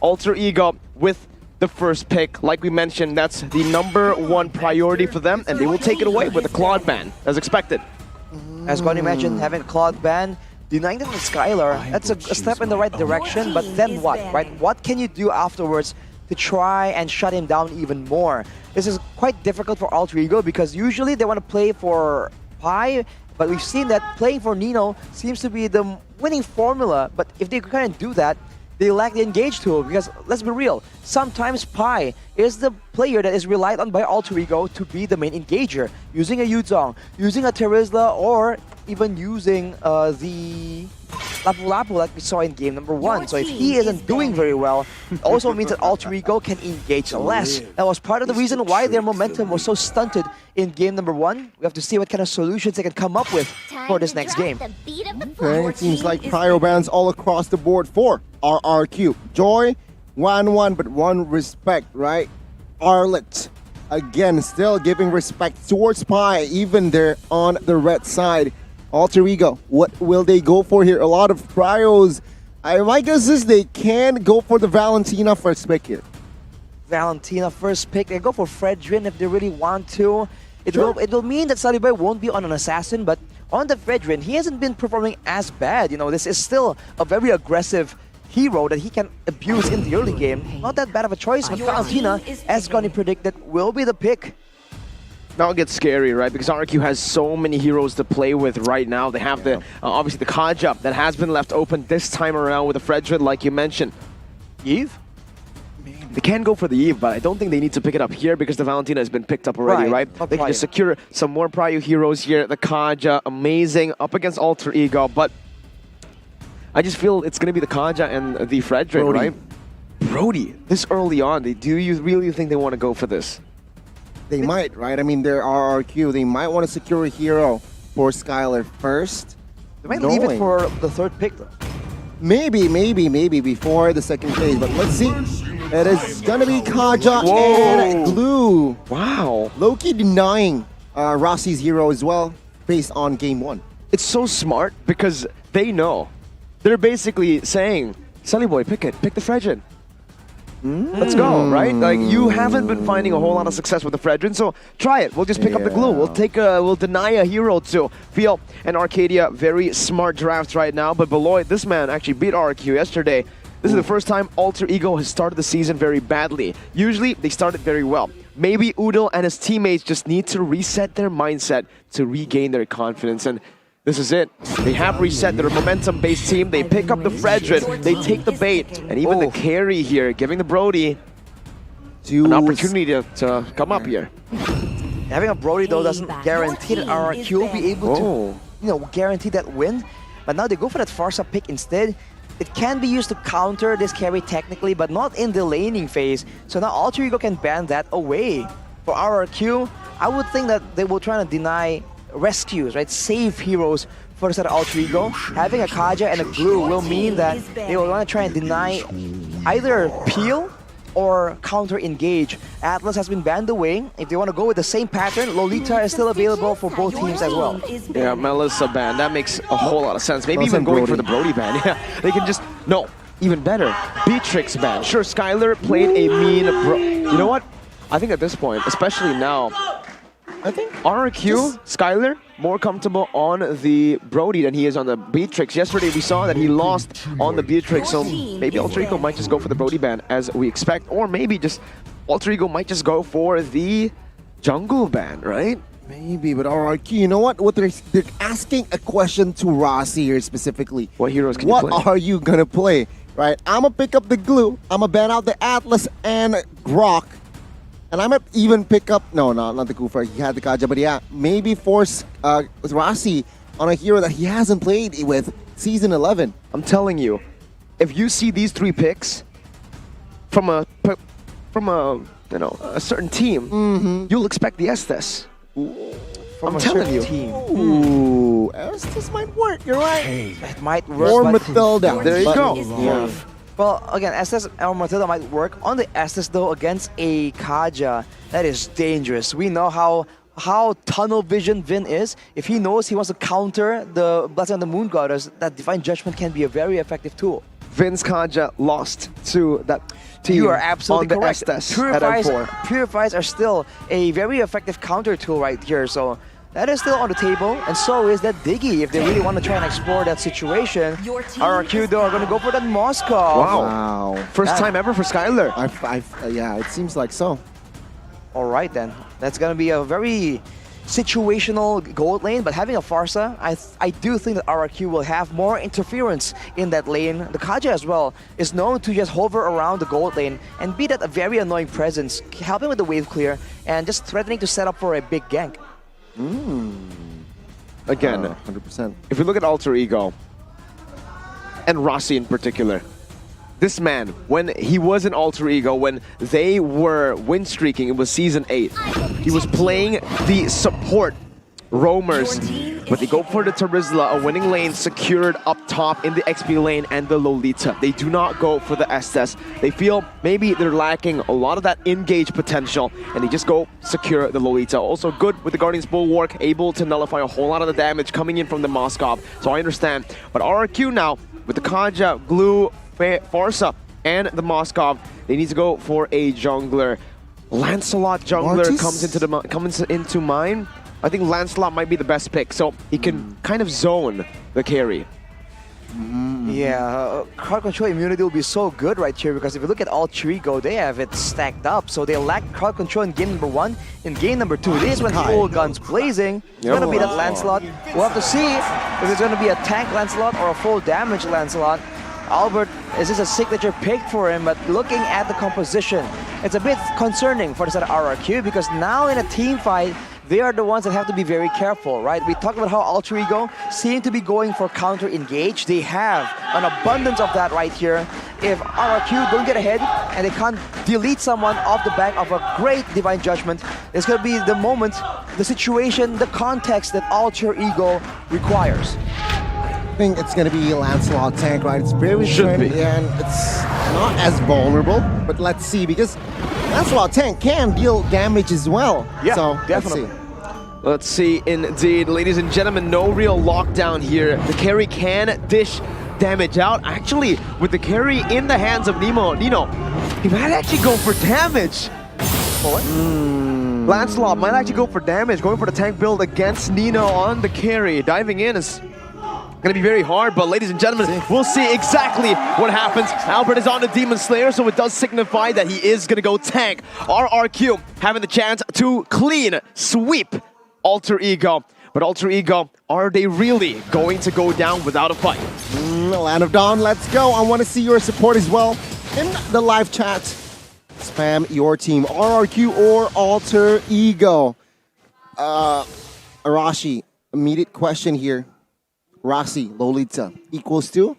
Alter Ego with the first pick. Like we mentioned, that's the #1 priority for them, and they will take it away with a Claude ban, as expected. As Goni mentioned, having a Claude ban, denying them with Skylar, that's a step in the right direction, but then what, right? What can you do afterwards to try and shut him down even more? This is quite difficult for Alter Ego because usually they want to play for Pi, but we've seen that playing for Nino seems to be the winning formula, but if they can't do that, they lack the engage tool because, let's be real, sometimes Pi is the player that is relied on by Alter Ego to be the main engager, using a Yuzong, using a Terizla, or even using the Lapu Lapu like we saw in game #1. So if he isn't doing very well, it also means that Alter Ego can engage less. That was part of the reason why their momentum was so stunted in game #1. We have to see what kind of solutions they can come up with for this next game. Okay, it seems like prio bans all across the board for RRQ. Joy, 1-1, but 1 respect, right? Arlet, again, still giving respect towards Pi, even they're on the red side. Alter Ego, what will they go for here? A lot of prios. My guess is they can go for the Valentina first pick here. Valentina first pick. They go for Fredrin if they really want to. It will mean that Saliboy won't be on an assassin, but on the Fredrin, he hasn't been performing as bad. You know, this is still a very aggressive hero that he can abuse in the early game. Not that bad of a choice, but Valentina, as Connie predicted, will be the pick. Now it gets scary, right? Because RRQ has so many heroes to play with right now. They have the obviously the Kaja that has been left open this time around with the Fredrin, like you mentioned. Eve? They can go for the Eve, but I don't think they need to pick it up here because the Valentina has been picked up already, right? They can just secure some more Prio heroes here. The Kaja, amazing, up against Alter Ego, but I just feel it's going to be the Kaja and the Fredrin, right? Brody, this early on, do you really think they want to go for this? They might, right? I mean, they're RRQ. They might want to secure a hero for Skylar first. They might leave it for the third pick, though. Maybe before the second phase, but let's see. It is gonna be Kaja and Glue. Wow. Loki denying Rossi's hero as well, based on game 1. It's so smart because they know. They're basically saying, Sully Boy, pick it. Pick the Fredrin. Let's go, right? Like, you haven't been finding a whole lot of success with the Fredrin, so try it. We'll just pick up the Glue. We'll deny a hero to Feel and Arcadia. Very smart drafts right now, but Beloit, this man actually beat RRQ yesterday. This is the first time Alter Ego has started the season very badly. Usually, they started very well. Maybe Udal and his teammates just need to reset their mindset to regain their confidence, and this is it. They have reset their momentum-based team. They pick up the Fredrin. They take the bait. And even the carry here, giving the Brody an opportunity to come up here. Having a Brody, though, doesn't guarantee that RRQ will be able to guarantee that win. But now they go for that Farsa pick instead. It can be used to counter this carry technically, but not in the laning phase. So now Alter Ego can ban that away. For RRQ, I would think that they will try to deny rescues, right? Save heroes for the side of Alter Ego. Having a Kaja and a Glue will mean that they will want to try and deny either peel or counter engage. Atlas has been banned away. If they want to go with the same pattern, Lolita is still available for both teams as well. Yeah, Melissa ban. That makes a whole lot of sense. Maybe even going for the Brody ban. Yeah, they can just even better. Beatrix ban. Sure, Skylar played a mean You know what? I think at this point, especially now, I think RRQ, Skylar, more comfortable on the Brody than he is on the Beatrix. Yesterday we saw that he lost on the Beatrix, so maybe Alter Ego might just go for the Brody ban as we expect, or maybe just Alter Ego might just go for the jungle ban, right? Maybe, but RRQ, you know what? They're asking a question to Rossi here specifically. What heroes can you play? What are you gonna play, right? I'm gonna pick up the Glue, I'm gonna ban out the Atlas and Grok. And I might even pick up, not the Kufa, he had the Kaja, but yeah, maybe force Rossi on a hero that he hasn't played with Season 11. I'm telling you, if you see these 3 picks from a certain team, you'll expect the Estes. I'm telling you. Ooh, Estes might work, you're right. It might work. Or Matilda. There you go. Well, again, Estes or Matilda might work. On the Estes, though, against a Kaja, that is dangerous. We know how tunnel vision Vin is. If he knows he wants to counter the Blessing of the Moon Goddess, that Divine Judgment can be a very effective tool. Vince Kaja lost to that team You are absolutely on the correct. Estes at M4. Purifies are still a very effective counter tool right here. So that is still on the table, and so is that Diggy if they really want to try and explore that situation. RRQ though are going to go for that Moskov. Wow. First time ever for Skylar. Yeah, it seems like so. All right then, that's going to be a very situational gold lane, but having a Farsa, I do think that RRQ will have more interference in that lane. The Kaja as well is known to just hover around the gold lane and be that a very annoying presence, helping with the wave clear and just threatening to set up for a big gank. Again, 100%. if we look at Alter Ego, and Rossi in particular, this man, when he was in Alter Ego, when they were win streaking, it was Season 8, he was playing the support roamers, but they go for the Terizla, a winning lane secured up top in the XP lane and the Lolita. They do not go for the Estes. They feel maybe they're lacking a lot of that engage potential, and they just go secure the Lolita. Also good with the Guardian's Bulwark, able to nullify a whole lot of the damage coming in from the Moskov, so I understand. But RRQ now, with the Kaja, Glue, Farsa, and the Moskov, they need to go for a jungler. Lancelot jungler comes into mind. I think Lancelot might be the best pick, so he can kind of zone the carry. Yeah, crowd control immunity will be so good right here because if you look at Alter Ego, they have it stacked up. So they lack crowd control in game number 1. In game number 2, this is when full guns blazing. It's going to be that Lancelot. We'll have to see if it's going to be a tank Lancelot or a full damage Lancelot. Albert, is this a signature pick for him? But looking at the composition, it's a bit concerning for the side of RRQ because now in a team fight, they are the ones that have to be very careful, right? We talked about how Alter Ego seem to be going for counter engage. They have an abundance of that right here. If RRQ don't get ahead and they can't delete someone off the back of a great Divine Judgment, it's going to be the moment, the situation, the context that Alter Ego requires. I think it's going to be Lancelot tank, right? It's very trendy and it's not as vulnerable, but let's see, because Lancelot tank can deal damage as well. Yeah, so, definitely. Let's see, indeed. Ladies and gentlemen, no real lockdown here. The carry can dish damage out. Actually, with the carry in the hands of Nino, he might actually go for damage. Lancelot might actually go for damage, going for the tank build against Nino on the carry. Diving in is going to be very hard, but ladies and gentlemen, we'll see exactly what happens. Albert is on the Demon Slayer, so it does signify that he is going to go tank. RRQ having the chance to clean sweep Alter Ego. But Alter Ego, are they really going to go down without a fight? Land of Dawn, let's go. I want to see your support as well in the live chat. Spam your team, RRQ or Alter Ego. Arashi, immediate question here. Rossi, Lolita, equals to?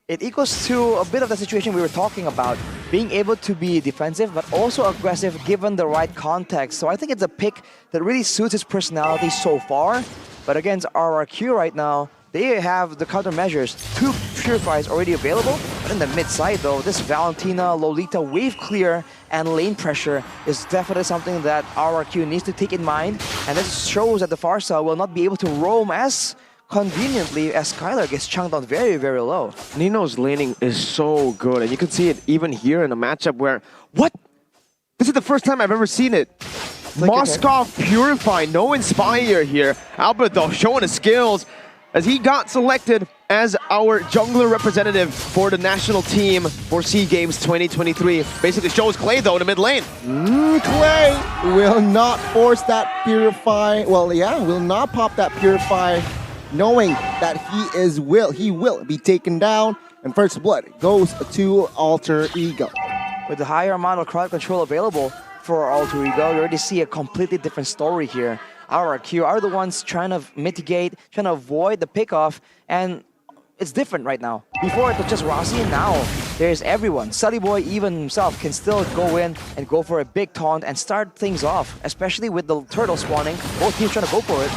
It equals to a bit of the situation we were talking about, being able to be defensive but also aggressive given the right context. So I think it's a pick that really suits his personality so far. But against RRQ right now, they have the countermeasures. 2 Purifies already available. But in the mid side though, this Valentina, Lolita wave clear and lane pressure is definitely something that RRQ needs to take in mind. And this shows that the Farsa will not be able to roam as conveniently as Skylar gets chunked on very, very low. Nino's laning is so good, and you can see it even here in a matchup where, what? This is the first time I've ever seen it. Moskov Purify, no Inspire here. Albert though showing his skills as he got selected as our jungler representative for the national team for SEA Games 2023. Basically shows Clay though in the mid lane. Clay will not force that Purify. Well, yeah, will not pop that Purify, knowing that he will be taken down, and first blood goes to Alter Ego. With the higher amount of crowd control available for Alter Ego, you already see a completely different story here. RRQ are the ones trying to mitigate, trying to avoid the pickoff, and it's different right now. Before it was just Rossi, and now there's everyone. Sully Boy even himself can still go in and go for a big taunt and start things off, especially with the turtle spawning. Both teams trying to go for it.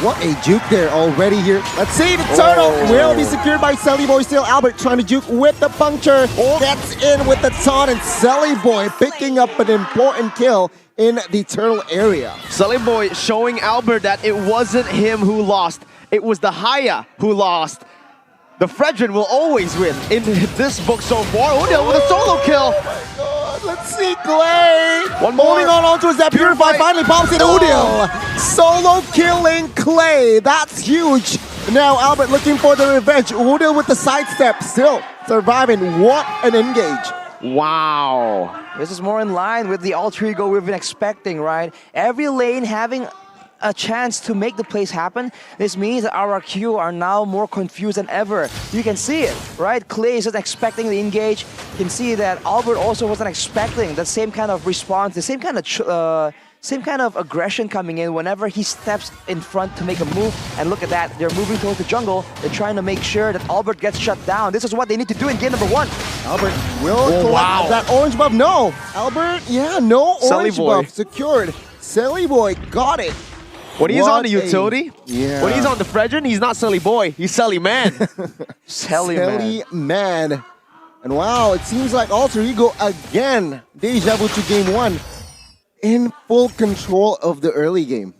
What a juke there already here. Let's see, the turtle will be secured by Sully Boy still. Albert trying to juke with the puncture. Gets in with the taunt, and Sully Boy picking up an important kill in the turtle area. Sully Boy showing Albert that it wasn't him who lost. It was the Haya who lost. the Fredrin will always win in this book so far. Udil with a solo kill. God, let's see Clay. One more. Holding on to his that Purify finally pops in Udil. Solo killing Clay. That's huge. Now Albert looking for the revenge. Udil with the sidestep. Still surviving. What an engage. Wow. This is more in line with the alter ego we've been expecting, right? Every lane having a chance to make the plays happen. This means that RRQ are now more confused than ever. You can see it, right? Clay isn't expecting the engage. You can see that Albert also wasn't expecting the same kind of response, the same kind of aggression coming in whenever he steps in front to make a move. And look at that, they're moving towards the jungle. They're trying to make sure that Albert gets shut down. This is what they need to do in game number 1. Albert will collect that orange buff. No, Albert, yeah, no orange buff secured. Silly Boy got it. When he's on the utility, yeah. when he's on the Fredrin, he's not Silly Boy, he's Silly Man. Silly Man. And wow, it seems like Alter Ego again, deja vu to game 1, in full control of the early game.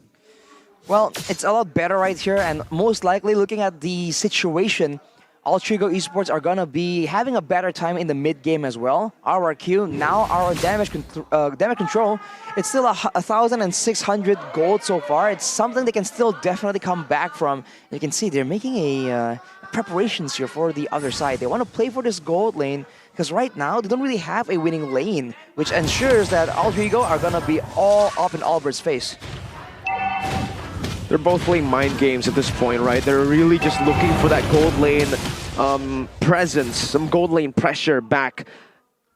Well, it's a lot better right here, and most likely looking at the situation, Alter Ego Esports are gonna be having a better time in the mid game as well. RRQ, now our damage control, it's still 1,600 gold so far. It's something they can still definitely come back from. You can see they're making a preparations here for the other side. They want to play for this gold lane because right now they don't really have a winning lane, which ensures that Alter Ego are gonna be all up in Albert's face. They're both playing mind games at this point, right? They're really just looking for that gold lane presence, some gold lane pressure back.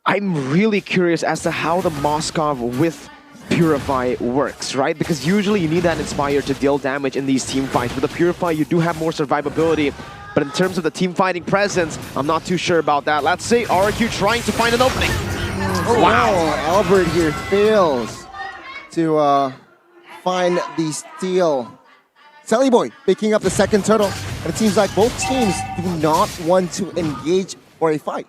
I'm really curious as to how the Moskov with Purify works, right? Because usually you need that Inspire to deal damage in these team fights. With the Purify, you do have more survivability. But in terms of the team fighting presence, I'm not too sure about that. Let's see RRQ trying to find an opening. Oh, wow, Albert here fails to find the steal. Sally Boy picking up the second turtle, and it seems like both teams do not want to engage for a fight.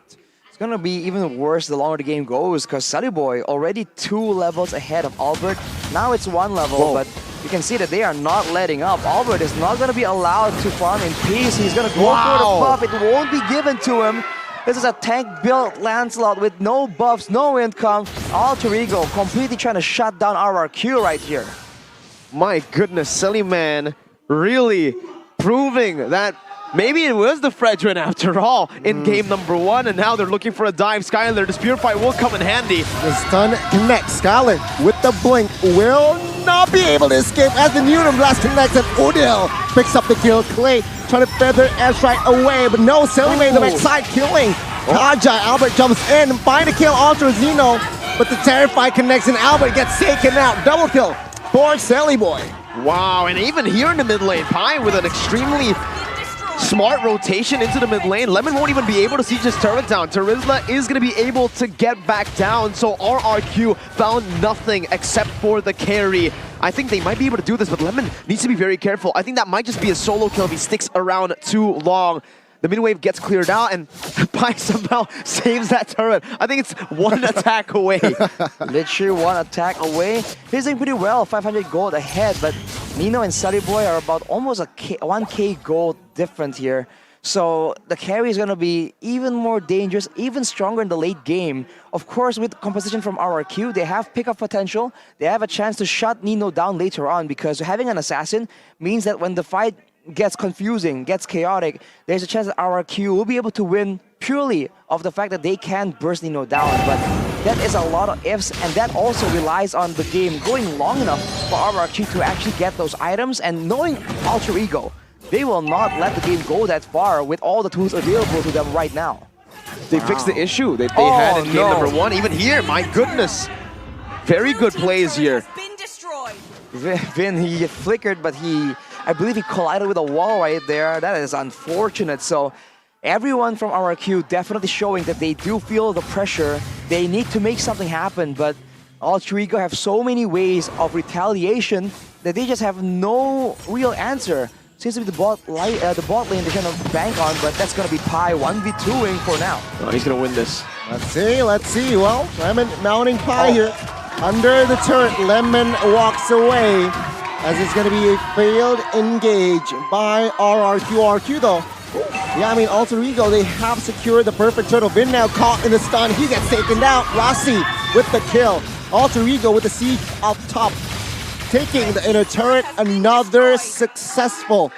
It's gonna be even worse the longer the game goes, because Sally Boy already 2 levels ahead of Albert. Now it's 1 level, but you can see that they are not letting up. Albert is not gonna be allowed to farm in peace. He's gonna go for the buff. It won't be given to him. This is a tank-built Lancelot with no buffs, no income. Alter Ego completely trying to shut down RRQ right here. My goodness, Silly Man really proving that maybe it was the Fredrin after all in game number 1, and now they're looking for a dive. Skylar, this Purify will come in handy. The stun connects. Skylar with the blink will not be able to escape as the Neutron Blast connects, and Udil picks up the kill. Clay trying to feather airstrike away, but no, Silly Man the backside killing. Kaja, Albert jumps in and find a kill onto Zeno, but the Terrify connects and Albert gets taken out. Double kill for Silly Boy. Wow, and even here in the mid lane, Pi with an extremely smart rotation into the mid lane. Lemon won't even be able to siege his turret down. Terizla is going to be able to get back down, so RRQ found nothing except for the carry. I think they might be able to do this, but Lemon needs to be very careful. I think that might just be a solo kill if he sticks around too long. The mid wave gets cleared out, and Pi somehow saves that turret. I think it's 1 attack away. Literally 1 attack away. He's doing pretty well, 500 gold ahead, but Nino and Sully Boy are about almost 1k gold different here. So the carry is going to be even more dangerous, even stronger in the late game. Of course, with composition from RRQ, they have pickup potential. They have a chance to shut Nino down later on, because having an assassin means that when the fight gets confusing, gets chaotic, there's a chance that RRQ will be able to win purely of the fact that they can burst Nino down. But that is a lot of ifs, and that also relies on the game going long enough for RRQ to actually get those items. And knowing Alter Ego, they will not let the game go that far with all the tools available to them right now. They fixed the issue that they had in game number 1. Even here, my goodness. Very good plays here. Vin, he flickered, but I believe he collided with a wall right there. That is unfortunate. So everyone from RRQ definitely showing that they do feel the pressure. They need to make something happen, but Alter Ego have so many ways of retaliation that they just have no real answer. Seems to be the bot lane they're trying to bank on, but that's going to be Pi 1v2ing for now. Oh, he's going to win this. Let's see. Well, Lemon mounting Pi here. Under the turret, Lemon walks away as it's going to be a failed engage by RRQ. RRQ though Yeah, I mean, Alter Ego, they have secured the perfect turtle. Vin now caught in the stun. He gets taken down. Rossi with the kill. Alter Ego with the siege up top. Taking the inner turret. Another successful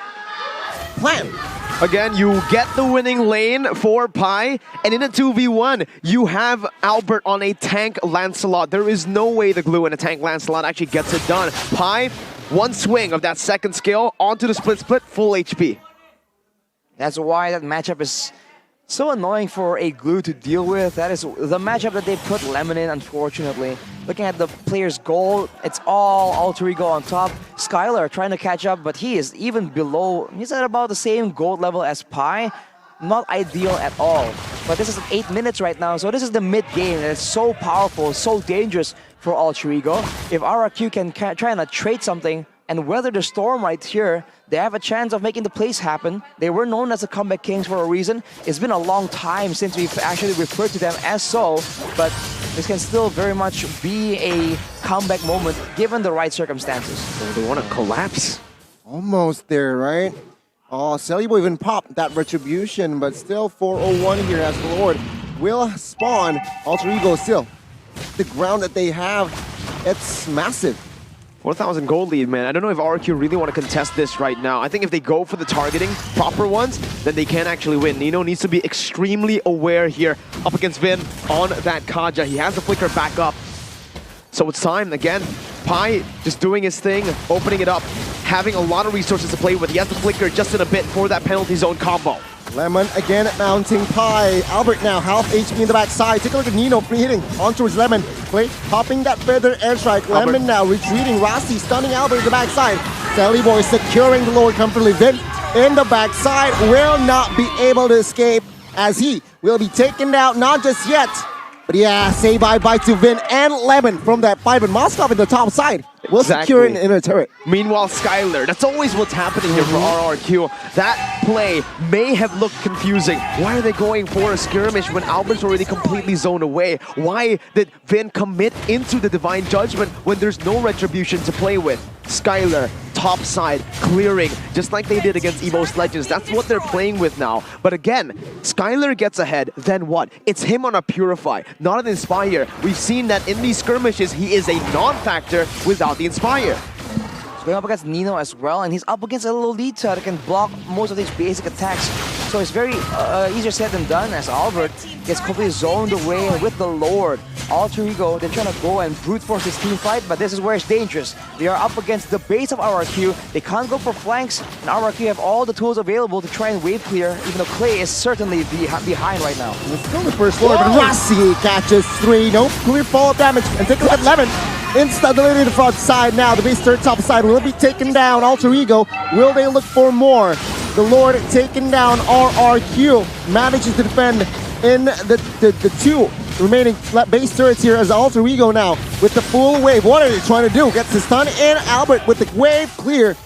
plan. Again, you get the winning lane for Pi, and in a 2v1, you have Albert on a tank Lancelot. There is no way the glue in a tank Lancelot actually gets it done. Pi, one swing of that second skill onto the split, full HP. That's why that matchup is so annoying for a glue to deal with. That is the matchup that they put Lemon in, unfortunately. Looking at the player's goal, it's all Alter Ego on top. Skylar trying to catch up, but he is even below. He's at about the same gold level as Pi. Not ideal at all. But this is 8 minutes right now, so this is the mid-game, and it's so powerful, so dangerous for Alter Ego. If RRQ can try and trade something and weather the storm right here, they have a chance of making the plays happen. They were known as the Comeback Kings for a reason. It's been a long time since we've actually referred to them as so, but this can still very much be a comeback moment given the right circumstances. So they want to collapse. Almost there, right? Oh, Celibo even popped that retribution, but still 401 here as the Lord will spawn. Alter Ego still. The ground that they have, it's massive. 4,000 gold lead, man. I don't know if RRQ really want to contest this right now. I think if they go for the targeting, proper ones, then they can actually win. Nino needs to be extremely aware here up against Vin on that Kaja. He has the flicker back up. So it's time again. Pi just doing his thing, opening it up, having a lot of resources to play with. He has the flicker just in a bit for that penalty zone combo. Lemon again mounting Pi. Albert now half HP in the backside. Take a look at Nino pre-hitting on towards Lemon. Play popping that feather airstrike. Lemon now retreating. Rossi stunning Albert in the backside. Boy securing the Lord comfortably. Vin in the backside will not be able to escape as he will be taken down. Not just yet, but yeah, say bye-bye to Vin and Lemon from that fight. But Moskov in the top side will secure an inner turret. Meanwhile, Skylar, that's always what's happening here for RRQ. That play may have looked confusing. Why are they going for a skirmish when Albert's already completely zoned away? Why did Vin commit into the Divine Judgment when there's no retribution to play with? Skylar, top side, clearing, just like they did against EVO's Legends. That's what they're playing with now. But again, Skylar gets ahead, then what? It's him on a Purify, not an Inspire. We've seen that in these skirmishes, he is a non-factor without the Inspire. He's going up against Nino as well, and he's up against a Lolita that can block most of these basic attacks. So it's very easier said than done as Albert gets completely zoned away with the Lord. Alter Ego, they're trying to go and brute force this team fight, but this is where it's dangerous. They are up against the base of RRQ. They can't go for flanks, and RRQ have all the tools available to try and wave clear, even though Clay is certainly behind right now. It's still the first Lord, but Rossi catches 3. No clear follow-up damage. And take a look at Lemon. Instability to the front side now. The base third top side will be taken down. Alter Ego, will they look for more? The Lord taken down. RRQ manages to defend in the two remaining base turrets here as Alter Ego now with the full wave. What are they trying to do? Gets the stun in. Albert with the wave clear.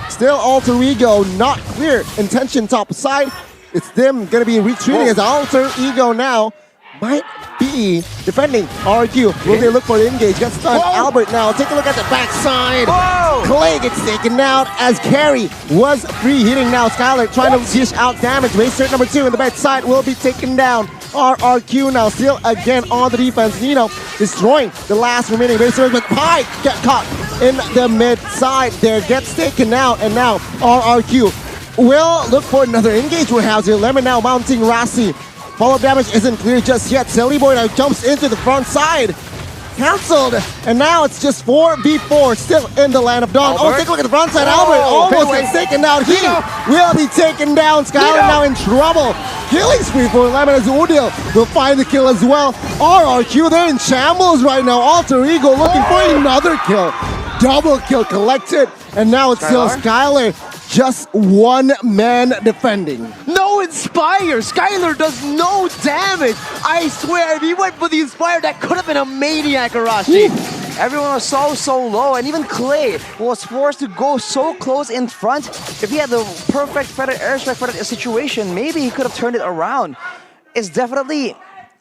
Still Alter Ego not clear. Intention top side. It's them going to be retreating as Alter Ego now might be defending RRQ. Will they look for the engage? Gets stunned. Albert now. Take a look at the backside. Clay gets taken out as Carry was free hitting now. Skylar trying to dish out damage. Base turret number 2 in the backside will be taken down. RRQ now still again on the defense. Nino destroying the last remaining base turret, but Pi get caught in the mid side there. Gets taken out, and now RRQ will look for another engage warehouse here. Lemon now mounting Rossi. Follow-up damage isn't clear just yet. Boy now jumps into the front side. Cancelled. And now it's just 4v4 still in the land of dawn. Albert. Oh, take a look at the front side. Albert almost gets taken down. He will be taken down. Skylar now in trouble. Killing spree for Lemon as Udil will find the kill as well. RRQ, they're in shambles right now. Alter Ego looking for another kill. Double kill collected. And now it's still Skylar. Just one man defending. No Inspire! Skylar does no damage! I swear, if he went for the Inspire, that could have been a Maniac Arashi. Everyone was so low, and even Clay was forced to go so close in front. If he had the perfect feather airstrike for that situation, maybe he could have turned it around. It's definitely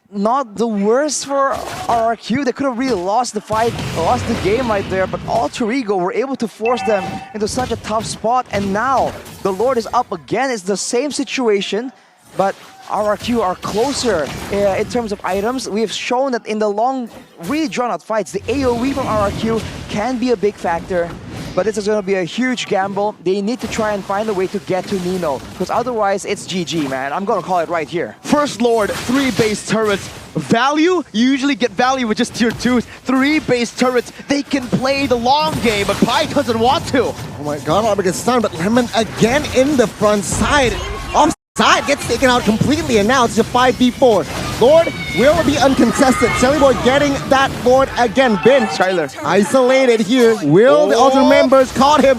not the worst for RRQ. They could have really lost the fight, lost the game right there, but Alter Ego were able to force them into such a tough spot, and now the Lord is up again. It's the same situation. but RRQ are closer in terms of items. We have shown that in the long, really drawn-out fights, the AoE from RRQ can be a big factor. But this is going to be a huge gamble. They need to try and find a way to get to Nino, because otherwise it's GG, man. I'm going to call it right here. First Lord, 3 base turrets. Value? You usually get value with just tier 2s. 3 base turrets, they can play the long game, but Pi doesn't want to. Oh my god, Albert gets stunned, but Lemon again in the front side. Offside gets taken out completely, and now it's a 5v4. Lord will be uncontested. Boy getting that Lord again. Bin Skylar. isolated here. Will the other members caught him?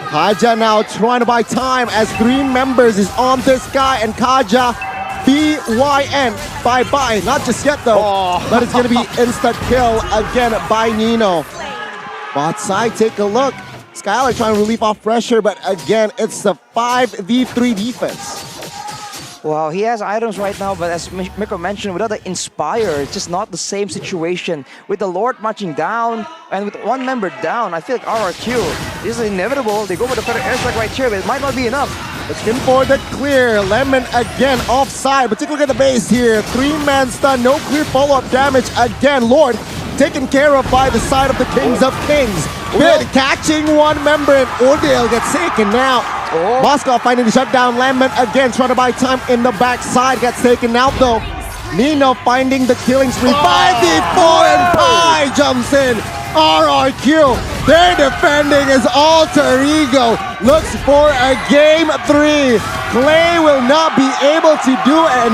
Kaja now trying to buy time as 3 members is on this guy, and Kaja BYN bye-bye. Not just yet though, but it's gonna be instant kill again by Nino. Bot side, take a look. Skylar trying to relieve off pressure, but again, it's a 5v3 defense. Wow, he has items right now, but as Miko mentioned, without the Inspire, it's just not the same situation. With the Lord marching down, and with 1 member down, I feel like RRQ, this is inevitable. They go with the better airstrike right here, but it might not be enough. Looking for the clear. Lemon again offside, but take a look at the base here. 3-man stun, no clear follow-up damage again. Lord taken care of by the side of the Kings of Kings. Bid catching 1 member, and Ordale gets taken out. Moskov finding the shutdown. Lemon again trying to buy time in the backside, gets taken out though. Nino finding the killing spree. 5v4 and Pi jumps in. RRQ, they're defending his alter ego. Looks for a game 3. Clay will not be able to do it.